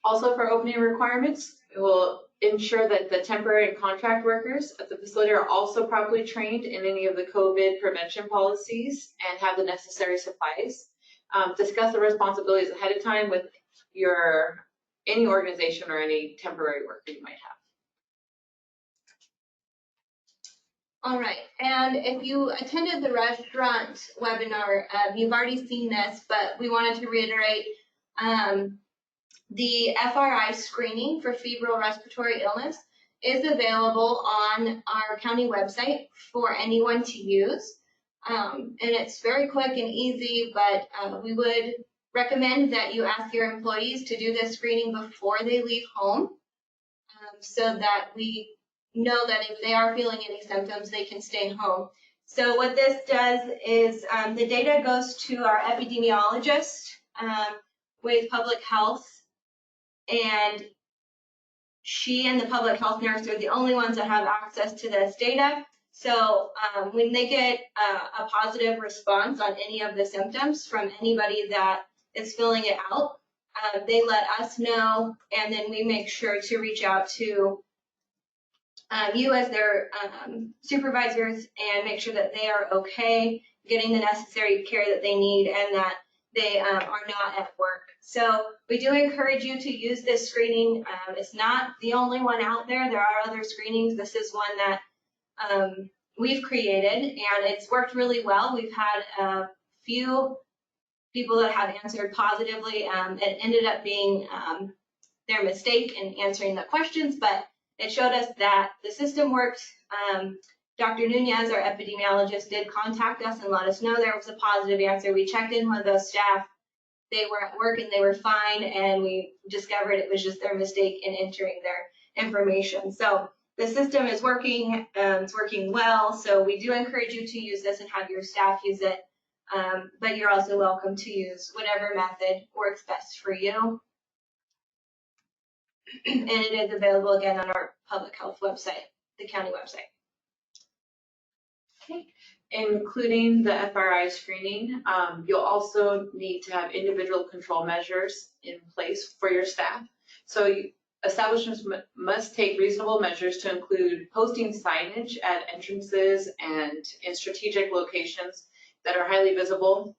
Also, for opening requirements, it will ensure that the temporary and contract workers at the facility are also properly trained in any of the COVID prevention policies and have the necessary supplies. Discuss the responsibilities ahead of time with any organization or any temporary worker you might have. All right, and if you attended the restaurant webinar, you've already seen this, but we wanted to reiterate the Fri screening for febrile respiratory illness is available on our county website for anyone to use. And it's very quick and easy, but we would recommend that you ask your employees to do this screening before they leave home, so that we know that if they are feeling any symptoms, they can stay home. So what this does is the data goes to our epidemiologist with public health, and she and the public health nurse are the only ones that have access to this data. So when they get a positive response on any of the symptoms from anybody that is filling it out, they let us know, and then we make sure to reach out to you as their supervisors and make sure that they are okay getting the necessary care that they need and that they are not at work. So we do encourage you to use this screening. It's not the only one out there. There are other screenings. This is one that we've created, and it's worked really well. We've had a few people that have answered positively. It ended up being their mistake in answering the questions, but it showed us that the system worked. Dr. Nunez, our epidemiologist, did contact us and let us know there was a positive answer. We checked in with those staff. They were at work and they were fine, and we discovered it was just their mistake in entering their information. So the system is working, it's working well. So we do encourage you to use this and have your staff use it, but you're also welcome to use whatever method works best for you. And it is available again on our public health website, the county website. Okay. Including the Fri screening, you'll also need to have individual control measures in place for your staff. So establishments must take reasonable measures to include posting signage at entrances and in strategic locations that are highly visible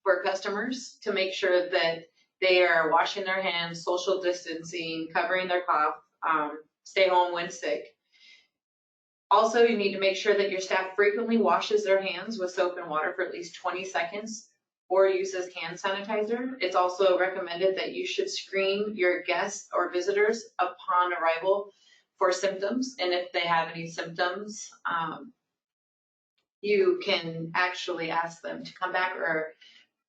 for customers to make sure that they are washing their hands, social distancing, covering their cough, stay home when sick. Also, you need to make sure that your staff frequently washes their hands with soap and water for at least 20 seconds or uses hand sanitizer. It's also recommended that you should screen your guests or visitors upon arrival for symptoms. And if they have any symptoms, you can actually ask them to come back or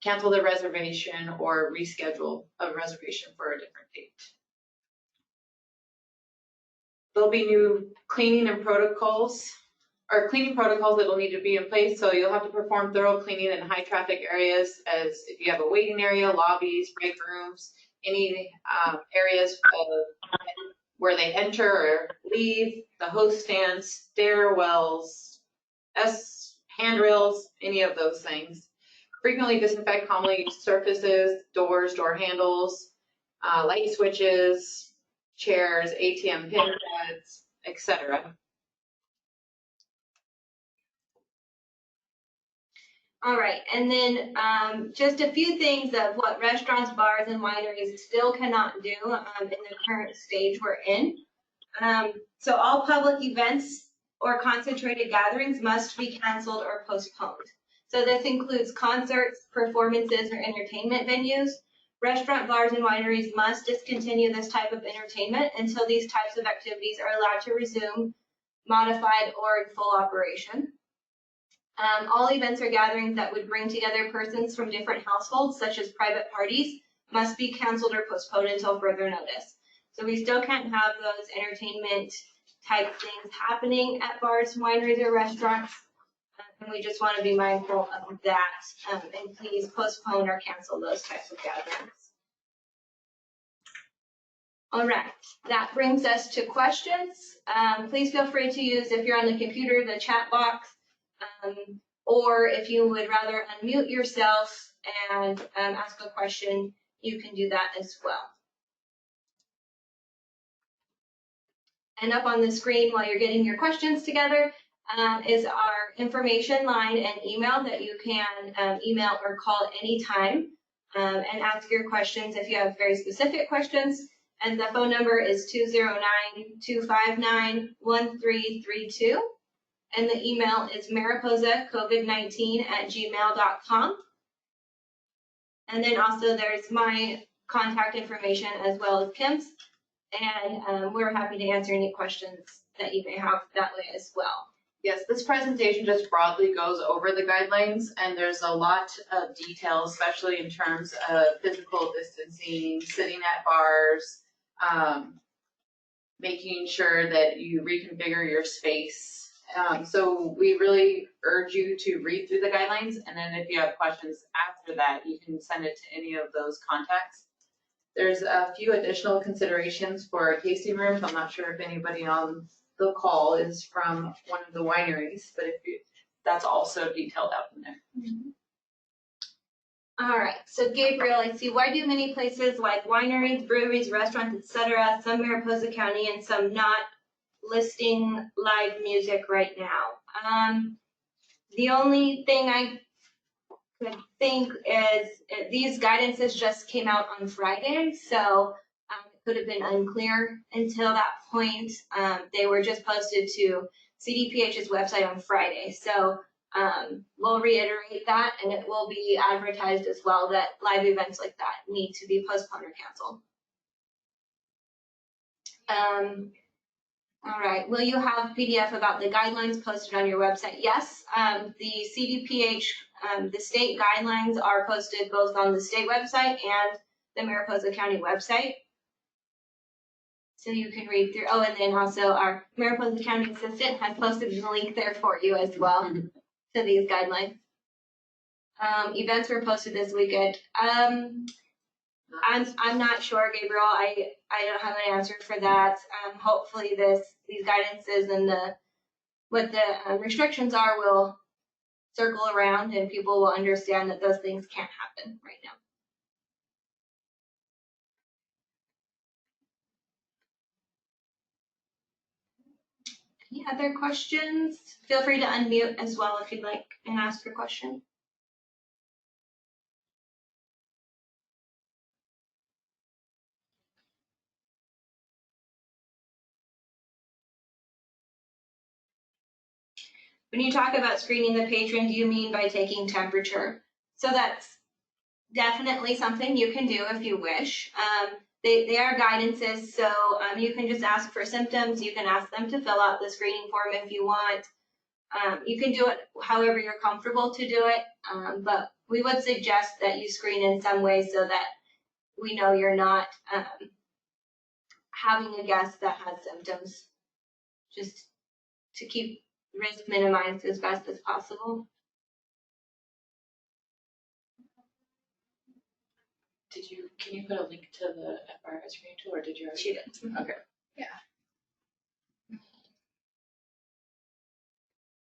cancel their reservation or reschedule a reservation for a different date. There'll be new cleaning protocols that will need to be in place. So you'll have to perform thorough cleaning in high traffic areas, as if you have a waiting area, lobbies, break rooms, any areas where they enter or leave, the host stands, stairwells, handrails, any of those things. Frequently disinfect commonly used surfaces, doors, door handles, light switches, chairs, ATM pin pads, etc. All right, and then just a few things of what restaurants, bars, and wineries still cannot do in the current stage we're in. So all public events or concentrated gatherings must be canceled or postponed. So this includes concerts, performances, or entertainment venues. Restaurant, bars, and wineries must discontinue this type of entertainment until these types of activities are allowed to resume modified or in full operation. All events or gatherings that would bring together persons from different households, such as private parties, must be canceled or postponed until further notice. So we still can't have those entertainment type things happening at bars, wineries, or restaurants. And we just want to be mindful of that, and please postpone or cancel those types of gatherings. All right, that brings us to questions. Please feel free to use, if you're on the computer, the chat box, or if you would rather unmute yourself and ask a question, you can do that as well. And up on the screen while you're getting your questions together is our information line and email that you can email or call at any time and ask your questions if you have very specific questions. And the phone number is 209-259-1332. And the email is mariposacovid19@gmail.com. And then also there's my contact information as well as Kim's. And we're happy to answer any questions that you may have that way as well. Yes, this presentation just broadly goes over the guidelines, and there's a lot of detail, especially in terms of physical distancing, sitting at bars, making sure that you reconfigure your space. So we really urge you to read through the guidelines, and then if you have questions after that, you can send it to any of those contacts. There's a few additional considerations for tasting rooms. I'm not sure if anybody on the call is from one of the wineries, but that's also detailed out in there. Mm-hmm. All right, so Gabriel, I see, why do many places like wineries, breweries, restaurants, etc., some Mariposa County and some not, listing live music right now? The only thing I could think is these guidances just came out on Friday, so it could have been unclear until that point. They were just posted to CDPH's website on Friday, so we'll reiterate that, and it will be advertised as well that live events like that need to be postponed or canceled. All right, will you have PDF about the guidelines posted on your website? Yes, the CDPH, the state guidelines are posted both on the state website and the Mariposa County website. So you can read through, oh, and then also our Mariposa County assistant has posted the link there for you as well to these guidelines. Events were posted this weekend. I'm not sure, Gabriel. I don't have an answer for that. Hopefully these guidances and what the restrictions are will circle around and people will understand that those things can't happen right now. Any other questions? Feel free to unmute as well if you'd like and ask your question. When you talk about screening the patron, do you mean by taking temperature? So that's definitely something you can do if you wish. They are guidances, so you can just ask for symptoms. You can ask them to fill out the screening form if you want. You can do it however you're comfortable to do it, but we would suggest that you screen in some way so that we know you're not having a guest that has symptoms, just to keep risk minimized as best as possible. Can you put a link to the FRI screening tool, or did you already? She did. Okay. Yeah.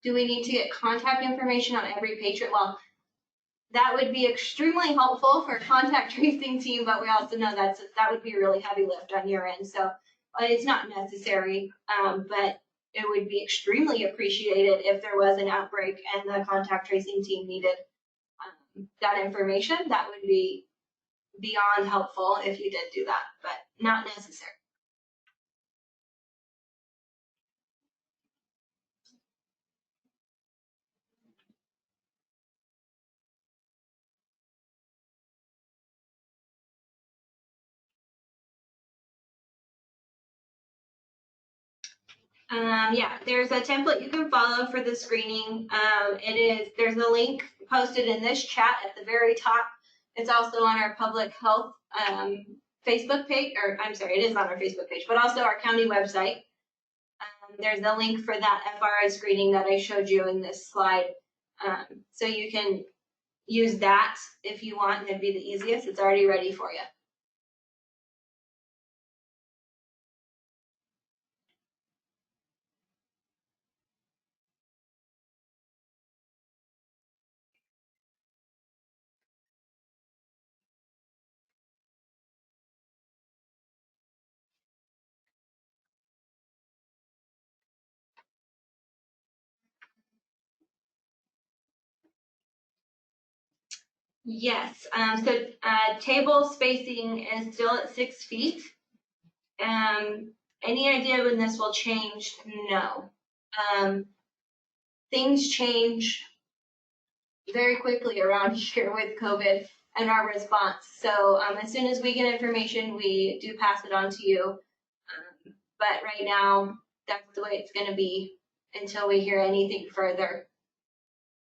Do we need to get contact information on every patron? Well, that would be extremely helpful for contact tracing team, but we also know that would be a really heavy lift on your end. So it's not necessary, but it would be extremely appreciated if there was an outbreak and the contact tracing team needed that information. That would be beyond helpful if you did do that, but not necessary. Yeah, there's a template you can follow for the screening. There's a link posted in this chat at the very top. It's also on our public health Facebook page, or I'm sorry, it is on our Facebook page, but also our county website. There's a link for that FRI screening that I showed you in this slide. So you can use that if you want. That'd be the easiest. It's already ready for you. Yes, table spacing is still at 6 feet. Any idea when this will change? No. Things change very quickly around here with COVID and our response. So as soon as we get information, we do pass it on to you. But right now, that's the way it's going to be until we hear anything further.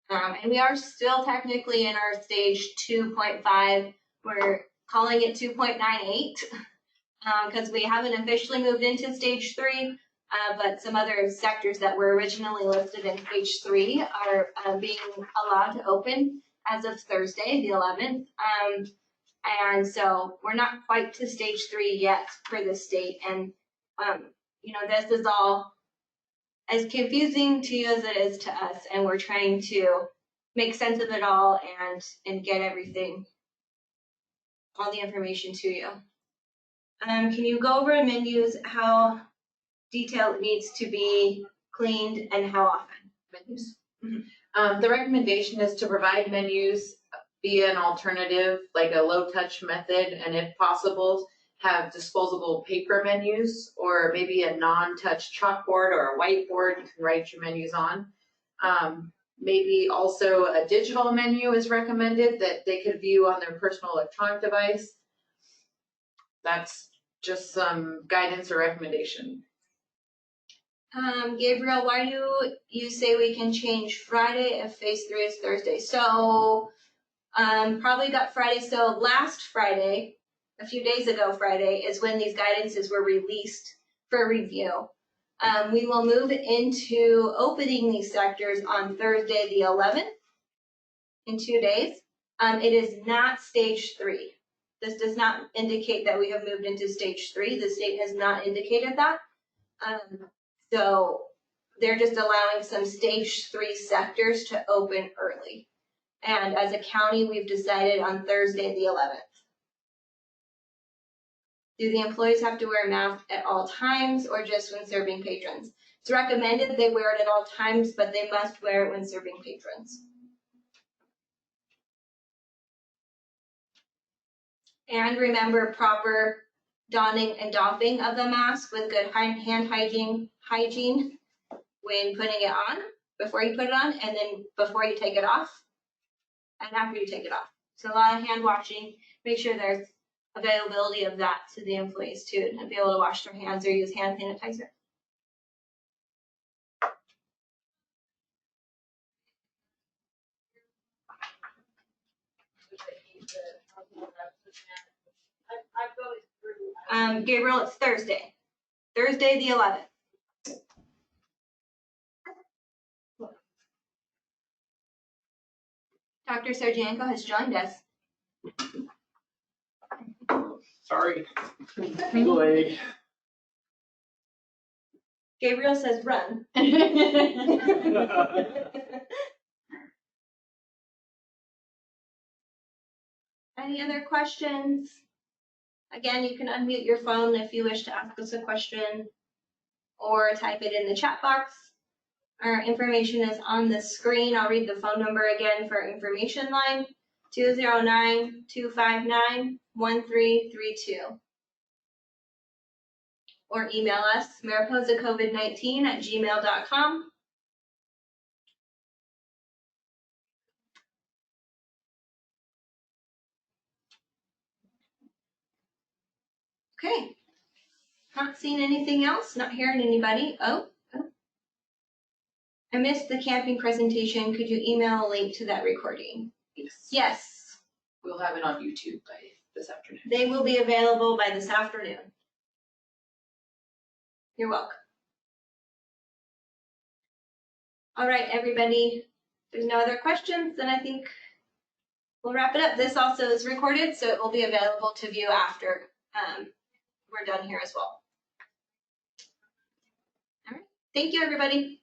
And we are still technically in our stage 2.5. We're calling it 2.98 because we haven't officially moved into stage 3. But some other sectors that were originally listed in stage 3 are being allowed to open as of Thursday, the 11th. And so we're not quite to stage 3 yet for the state. And, this is all as confusing to you as it is to us. And we're trying to make sense of it all and get all the information to you. Can you go over menus, how detailed needs to be cleaned and how often? Menus. Mm-hmm. The recommendation is to provide menus via an alternative, like a low-touch method, and if possible, have disposable paper menus or maybe a non-touch chalkboard or a whiteboard you can write your menus on. Maybe also a digital menu is recommended that they could view on their personal electronic device. That's just some guidance or recommendation. Gabriel, why do you say we can change Friday if phase 3 is Thursday? So probably got Friday. So last Friday, a few days ago Friday, is when these guidances were released for review. We will move into opening these sectors on Thursday the 11th in 2 days. It is not stage 3. This does not indicate that we have moved into stage 3. The state has not indicated that. So they're just allowing some stage 3 sectors to open early. And as a county, we've decided on Thursday the 11th. Do the employees have to wear a mask at all times or just when serving patrons? It's recommended they wear it at all times, but they must wear it when serving patrons. And remember proper donning and doffing of the mask with good hand hygiene when putting it on, before you put it on, and then before you take it off, and after you take it off. So a lot of hand washing. Make sure there's availability of that to the employees too, and be able to wash their hands or use hand sanitizer. Gabriel, it's Thursday. Thursday the 11th. Dr. Sergienko has joined us. Sorry. Delayed. Gabriel says run. Any other questions? Again, you can unmute your phone if you wish to ask us a question or type it in the chat box. Our information is on the screen. I'll read the phone number again for information line, 209-259-1332. Or email us, mariposacovid19@gmail.com. Okay. Not seeing anything else, not hearing anybody. Oh. I missed the camping presentation. Could you email a link to that recording? Yes. Yes. We'll have it on YouTube by this afternoon. They will be available by this afternoon. You're welcome. All right, everybody. If there's no other questions, then I think we'll wrap it up. This also is recorded, so it will be available to view after we're done here as well. All right. Thank you, everybody.